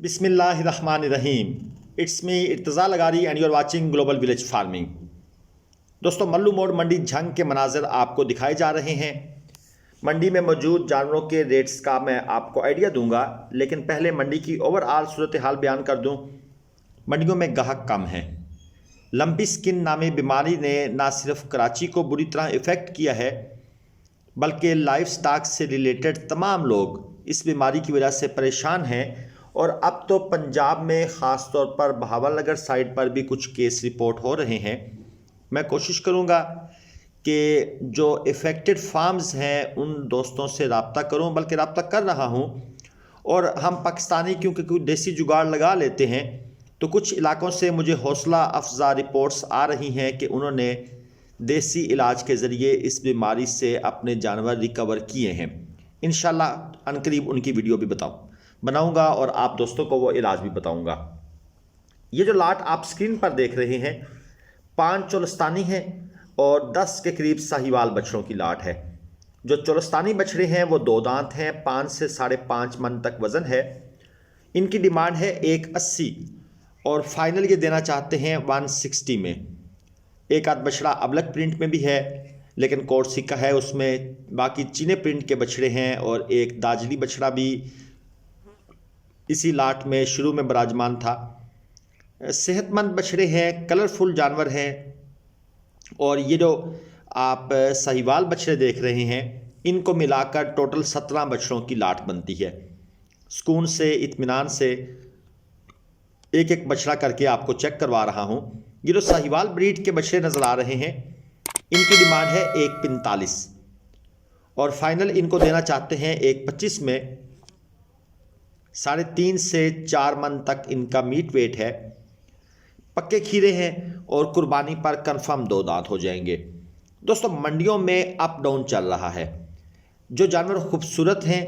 बिस्मिल्लाहिर्रहमानिर्रहीम। It's me Irtaza लगारी and you are watching global village farming. दोस्तों, मल्लू मोड़ मंडी झंग के मनाज़र आपको दिखाए जा रहे हैं। मंडी में मौजूद जानवरों के रेट्स का मैं आपको आइडिया दूंगा, लेकिन पहले मंडी की ओवरऑल सूरत हाल बयान कर दूं। मंडियों में गाहक कम हैं। लंपी स्किन नामी बीमारी ने न सिर्फ कराची को बुरी तरह इफ़ेक्ट किया है, बल्कि लाइफ स्टॉक से रिलेटेड तमाम लोग इस बीमारी की वजह से परेशान हैं। और अब तो पंजाब में ख़ास तौर पर बहावलनगर साइड पर भी कुछ केस रिपोर्ट हो रहे हैं। मैं कोशिश करूंगा कि जो इफ़ेक्टेड फार्म्स हैं उन दोस्तों से रब्ता करूं, बल्कि रब्ता कर रहा हूं। और हम पाकिस्तानी क्योंकि कोई देसी जुगाड़ लगा लेते हैं, तो कुछ इलाकों से मुझे हौसला अफजा रिपोर्ट्स आ रही हैं कि उन्होंने देसी इलाज के ज़रिए इस बीमारी से अपने जानवर रिकवर किए हैं। इंशाल्लाह अनकरीब उनकी वीडियो भी बनाऊंगा और आप दोस्तों को वो इलाज भी बताऊंगा। ये जो लाट आप स्क्रीन पर देख रहे हैं 5 चोलस्तानी हैं और 10 के करीब साहिवाल बछड़ों की लाट है। जो चोलस्तानी बछड़े हैं वो 2 दांत हैं, 5 से 5.5 मन तक वज़न है। इनकी डिमांड है 180 और फाइनल ये देना चाहते हैं 160 में। एक आध बछड़ा अबलक प्रिंट में भी है, लेकिन कोट सिक्का है उसमें। बाकी चीने प्रिंट के बछड़े हैं और एक दाजली बछड़ा भी इसी लाट में शुरू में बराजमान था। सेहतमंद बछड़े हैं, कलरफुल जानवर हैं। और ये जो आप साहिवाल बछड़े देख रहे हैं, इनको मिलाकर टोटल 17 बछड़ों की लाट बनती है। सुकून से, इत्मीनान से एक एक बछड़ा करके आपको चेक करवा रहा हूँ। ये जो साहिवाल ब्रीड के बछड़े नज़र आ रहे हैं, इनकी डिमांड है 145 और फाइनल इनको देना चाहते हैं 125 में। 3.5 से 4 मन तक इनका मीट वेट है। पक्के खीरे हैं और कुर्बानी पर कंफर्म 2 दांत हो जाएंगे। दोस्तों, मंडियों में अप डाउन चल रहा है। जो जानवर खूबसूरत हैं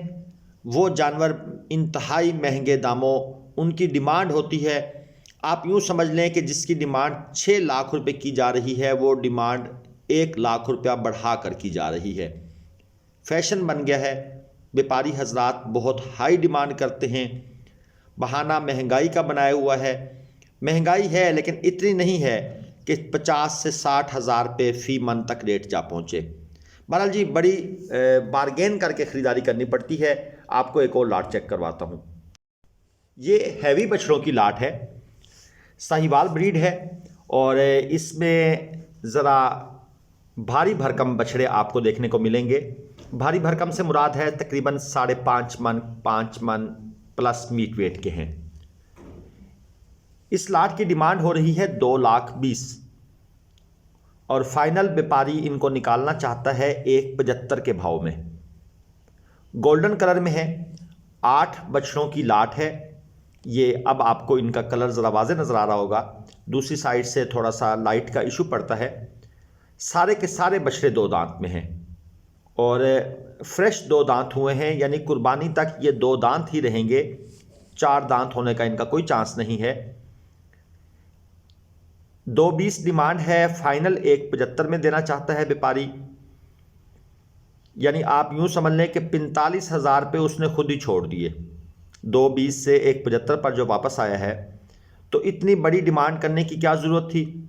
वो जानवर इंतहाई महंगे दामों उनकी डिमांड होती है। आप यूँ समझ लें कि जिसकी डिमांड 6 लाख रुपए की जा रही है, वो डिमांड 1 लाख रुपया बढ़ा कर की जा रही है। फैशन बन गया है। व्यापारी हजरात बहुत हाई डिमांड करते हैं। बहाना महंगाई का बनाया हुआ है। महंगाई है लेकिन इतनी नहीं है कि 50 से 60 हज़ार रुपये फ़ी मन तक रेट जा पहुँचे। बहरहाल जी, बड़ी बारगेन करके ख़रीदारी करनी पड़ती है। आपको एक और लाट चेक करवाता हूँ। ये हैवी बछड़ों की लाट है, साहिवाल ब्रीड है और इसमें ज़रा भारी भरकम बछड़े आपको देखने को मिलेंगे। भारी भरकम से मुराद है तकरीबन 5.5 मन 5 मन प्लस मीट वेट के हैं। इस लाट की डिमांड हो रही है 2,20,000 और फाइनल व्यापारी इनको निकालना चाहता है 175 के भाव में। गोल्डन कलर में है। 8 बछड़ों की लाट है। ये अब आपको इनका कलर ज़रा वाज़े नज़र आ रहा होगा। दूसरी साइड से थोड़ा सा लाइट का इशू पड़ता है। सारे के सारे बछड़े 2 दांत में हैं और फ्रेश 2 दांत हुए हैं, यानी कुर्बानी तक ये 2 दांत ही रहेंगे। 4 दांत होने का इनका कोई चांस नहीं है। 220 डिमांड है, फाइनल 175 में देना चाहता है व्यापारी। यानी आप यूं समझ लें कि 45 हज़ार रुपये उसने खुद ही छोड़ दिए। 220 से 175 पर जो वापस आया है, तो इतनी बड़ी डिमांड करने की क्या ज़रूरत थी।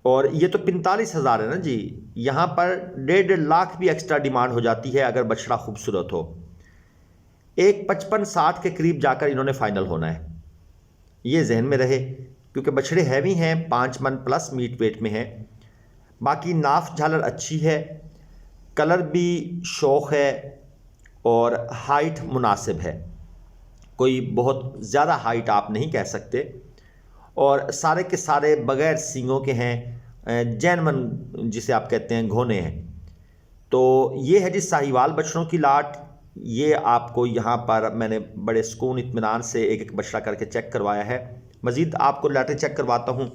और ये तो 45 हज़ार है ना जी, यहाँ पर 1.5 लाख भी एक्स्ट्रा डिमांड हो जाती है अगर बछड़ा खूबसूरत हो। 155-60 के करीब जाकर इन्होंने फाइनल होना है, ये जहन में रहे, क्योंकि बछड़े हैवी हैं, 5 मन प्लस मीट वेट में हैं। बाकी नाफ झालर अच्छी है, कलर भी शौक है और हाइट मुनासिब है। कोई बहुत ज़्यादा हाइट आप नहीं कह सकते। और सारे के सारे बग़ैर सींगों के हैं, जैनमन जिसे आप कहते हैं, घोने हैं। तो ये है जी साहिवाल बछड़ों की लाट। ये आपको यहाँ पर मैंने बड़े सुकून इत्मीनान से एक एक बछड़ा करके चेक करवाया है। मज़ीद आपको लाटें चेक करवाता हूँ।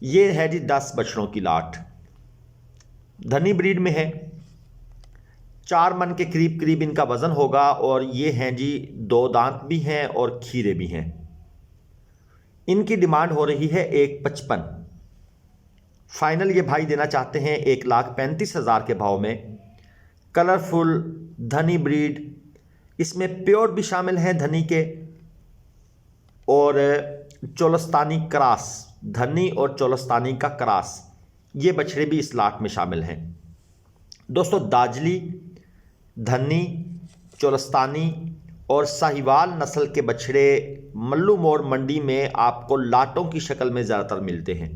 ये है जी 10 बछड़ों की लाट, धनी ब्रीड में है। 4 मन के करीब करीब इनका वज़न होगा और ये हैं जी 2 दांत भी हैं और खीरे भी हैं। इनकी डिमांड हो रही है 155। फाइनल ये भाई देना चाहते हैं 1,35,000 के भाव में। कलरफुल धनी ब्रीड, इसमें प्योर भी शामिल हैं धनी के और चोलस्तानी क्रॉस, धनी और चोलस्तानी का क्रॉस, ये बछड़े भी इस लाट में शामिल हैं। दोस्तों दाजली, धनी, चोलस्तानी और साहिवाल नस्ल के बछड़े मल्लू मोड़ मंडी में आपको लाटों की शक्ल में ज़्यादातर मिलते हैं।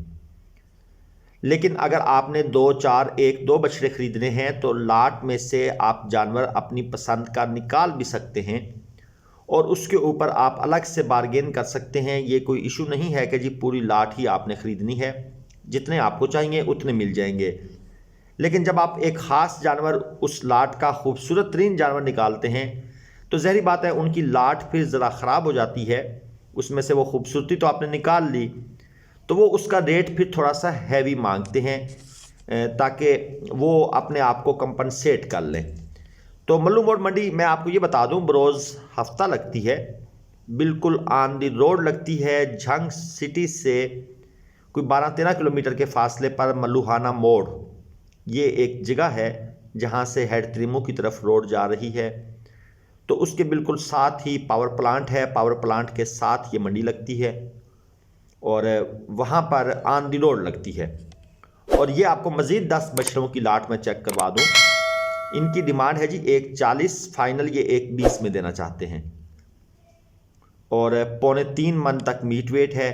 लेकिन अगर आपने 1-2 बछड़े खरीदने हैं तो लाट में से आप जानवर अपनी पसंद का निकाल भी सकते हैं और उसके ऊपर आप अलग से बार्गेन कर सकते हैं। ये कोई इशू नहीं है कि जी पूरी लाट ही आपने ख़रीदनी है, जितने आपको चाहिए उतने मिल जाएंगे। लेकिन जब आप एक ख़ास जानवर, उस लाट का खूबसूरत तरीन जानवर निकालते हैं तो ज़ाहिर बात है उनकी लाट फिर ज़रा ख़राब हो जाती है। उसमें से वो खूबसूरती तो आपने निकाल ली, तो वो उसका रेट फिर थोड़ा सा हैवी मांगते हैं ताकि वो अपने आप को कंपनसेट कर लें। तो मल्लू मोड़ मंडी मैं आपको ये बता दूं, बरोज़ हफ्ता लगती है, बिल्कुल ऑन दी रोड लगती है। झंग सिटी से कोई 12-13 किलोमीटर के फासले पर मल्लूहाना मोड़, ये एक जगह है जहाँ से हेड त्रिमू की तरफ रोड जा रही है। तो उसके बिल्कुल साथ ही पावर प्लांट है, पावर प्लांट के साथ ये मंडी लगती है और वहाँ पर ऑन दी रोड लगती है। और ये आपको मज़ीद 10 बछड़ों की लाट में चेक करवा दूँ। इनकी डिमांड है जी 1.40, फाइनल ये 1.20 में देना चाहते हैं और 2.25 मन तक मीट वेट है,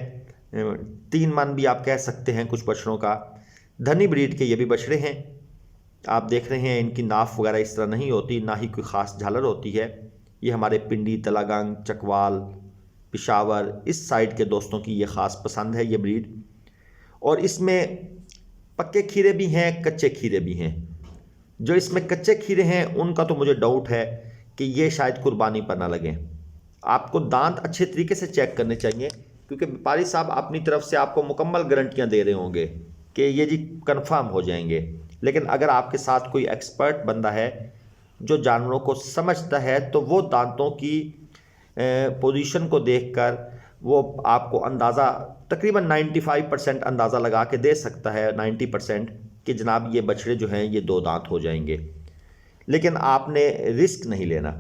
3 मन भी आप कह सकते हैं कुछ बछड़ों का। धनी ब्रीड के ये भी बछड़े हैं। आप देख रहे हैं इनकी नाफ वगैरह इस तरह नहीं होती, ना ही कोई ख़ास झालर होती है। ये हमारे पिंडी, तलागंग, चकवाल, पिशावर इस साइड के दोस्तों की ये ख़ास पसंद है ये ब्रीड। और इसमें पक्के खीरे भी हैं, कच्चे खीरे भी हैं। जो इसमें कच्चे खीरे हैं उनका तो मुझे डाउट है कि ये शायद कुर्बानी पर ना लगें। आपको दांत अच्छे तरीके से चेक करने चाहिए क्योंकि व्यापारी साहब अपनी तरफ से आपको मुकम्मल गारंटियां दे रहे होंगे कि ये जी कंफर्म हो जाएंगे। लेकिन अगर आपके साथ कोई एक्सपर्ट बंदा है जो जानवरों को समझता है तो वो दांतों की पोजीशन को देखकर वो आपको अंदाज़ा तकरीबन 95% अंदाज़ा लगा के दे सकता है, 90%, कि जनाब ये बछड़े जो हैं ये 2 दांत हो जाएंगे। लेकिन आपने रिस्क नहीं लेना।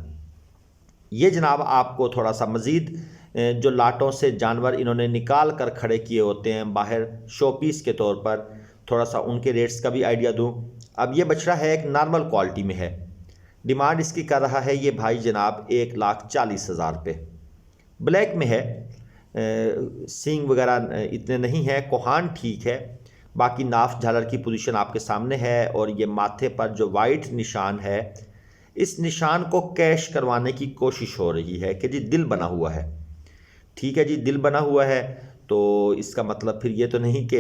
ये जनाब आपको थोड़ा सा मज़ीद जो लाटों से जानवर इन्होंने निकाल कर खड़े किए होते हैं बाहर शो पीस के तौर पर, थोड़ा सा उनके रेट्स का भी आइडिया दूं। अब ये बछड़ा है एक नॉर्मल क्वालिटी में है। डिमांड इसकी कर रहा है ये भाई जनाब 1,40,000 पे। ब्लैक में है, सींग वगैरह इतने नहीं है, कोहान ठीक है, बाकी नाफ झालर की पोजीशन आपके सामने है। और ये माथे पर जो वाइट निशान है, इस निशान को कैश करवाने की कोशिश हो रही है कि जी दिल बना हुआ है। ठीक है जी, दिल बना हुआ है तो इसका मतलब फिर ये तो नहीं कि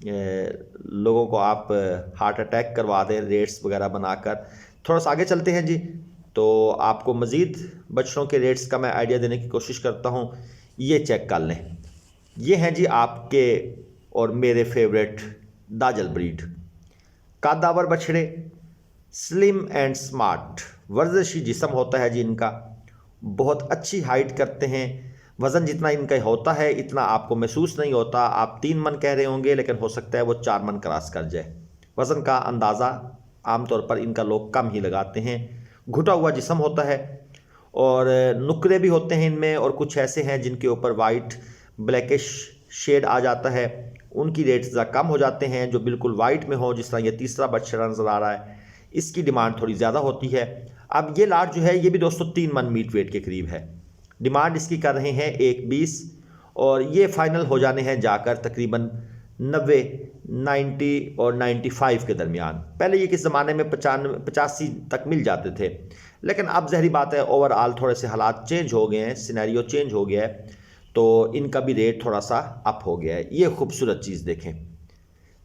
लोगों को आप हार्ट अटैक करवा दें रेट्स वगैरह बनाकर। थोड़ा सा आगे चलते हैं जी, तो आपको मज़ीद बछड़ों के रेट्स का मैं आइडिया देने की कोशिश करता हूँ। ये चेक कर लें, ये हैं जी आपके और मेरे फेवरेट दाजल ब्रीड कादावर बछड़े। स्लिम एंड स्मार्ट, वर्जिशी जिस्म होता है जी इनका, बहुत अच्छी हाइट करते हैं। वज़न जितना इनका होता है इतना आपको महसूस नहीं होता। आप 3 मन कह रहे होंगे लेकिन हो सकता है वो 4 मन क्रॉस कर जाए। वज़न का अंदाज़ा आमतौर पर इनका लोग कम ही लगाते हैं। घुटा हुआ जिस्म होता है और नुकरे भी होते हैं इनमें, और कुछ ऐसे हैं जिनके ऊपर वाइट ब्लैकिश शेड आ जाता है, उनकी रेट ज़रा कम हो जाते हैं। जो बिल्कुल वाइट में हो, जिस तरह ये तीसरा बछड़ा नज़र आ रहा है, इसकी डिमांड थोड़ी ज़्यादा होती है। अब ये लाट जो है ये भी दोस्तों 3 मन मीट वेट के करीब है। डिमांड इसकी कर रहे हैं 1.20 और ये फाइनल हो जाने हैं जाकर तकरीबन 90, 90 और 95 के दरमियान। पहले ये किस ज़माने में 85 तक मिल जाते थे, लेकिन अब ज़हरी बात है ओवरऑल थोड़े से हालात चेंज हो गए हैं, सिनेरियो चेंज हो गया है, तो इनका भी रेट थोड़ा सा अप हो गया है। ये खूबसूरत चीज़ देखें,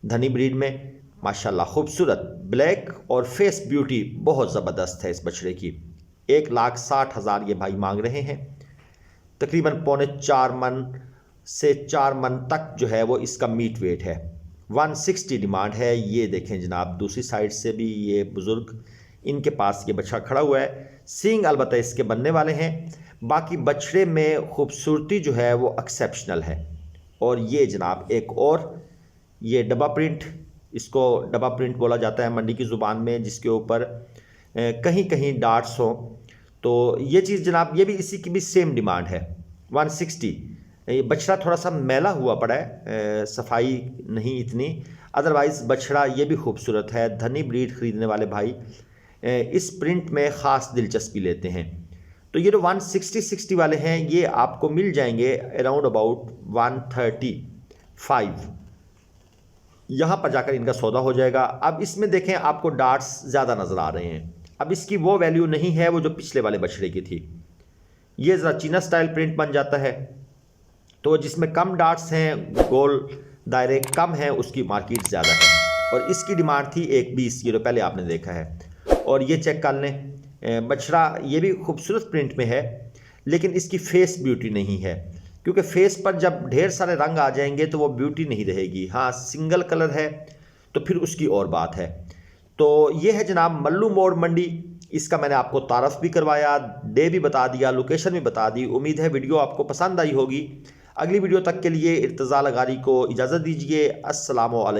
धनी ब्रीड में माशाल्लाह खूबसूरत ब्लैक और फेस ब्यूटी बहुत ज़बरदस्त है इस बछड़े की। 1,60,000 ये भाई मांग रहे हैं। तकरीबन 3.25 मन से 4 मन तक जो है वो इसका मीट वेट है। 160 डिमांड है। ये देखें जनाब, दूसरी साइड से भी ये बुज़ुर्ग, इनके पास ये बछड़ा खड़ा हुआ है। सींग अलबत्ता इसके बनने वाले हैं। बाकी बछड़े में खूबसूरती जो है वो एक्सेप्शनल है। और ये जनाब एक और, ये डब्बा प्रिंट, इसको डब्बा प्रिंट बोला जाता है मंडी की ज़ुबान में, जिसके ऊपर कहीं कहीं डार्ट्स हों। तो ये चीज़ जनाब, ये भी इसी की भी सेम डिमांड है 160। ये बछड़ा थोड़ा सा मैला हुआ पड़ा है, सफाई नहीं इतनी, अदरवाइज़ बछड़ा ये भी खूबसूरत है। धनी ब्रीड ख़रीदने वाले भाई इस प्रिंट में ख़ास दिलचस्पी लेते हैं। तो ये जो 160 वाले हैं ये आपको मिल जाएंगे अराउंड अबाउट 135, यहाँ पर जाकर इनका सौदा हो जाएगा। अब इसमें देखें आपको डार्ट्स ज़्यादा नज़र आ रहे हैं। अब इसकी वो वैल्यू नहीं है वो जो पिछले वाले बछड़े की थी। ये ज़रा चीना स्टाइल प्रिंट बन जाता है, तो जिसमें कम डार्ट्स हैं, गोल दायरे कम हैं, उसकी मार्केट ज़्यादा है। और इसकी डिमांड थी 120, ये तो पहले आपने देखा है। और ये चेक कर लें, बछड़ा ये भी खूबसूरत प्रिंट में है, लेकिन इसकी फेस ब्यूटी नहीं है, क्योंकि फेस पर जब ढेर सारे रंग आ जाएंगे तो वो ब्यूटी नहीं रहेगी। हाँ, सिंगल कलर है तो फिर उसकी और बात है। तो ये है जनाब मल्लू मोड़ मंडी। इसका मैंने आपको तारफ़ भी करवाया, डे भी बता दिया, लोकेशन भी बता दी। उम्मीद है वीडियो आपको पसंद आई होगी। अगली वीडियो तक के लिए इर्तज़ा लगारी को इजाज़त दीजिए। अस्सलामु अलैकुम।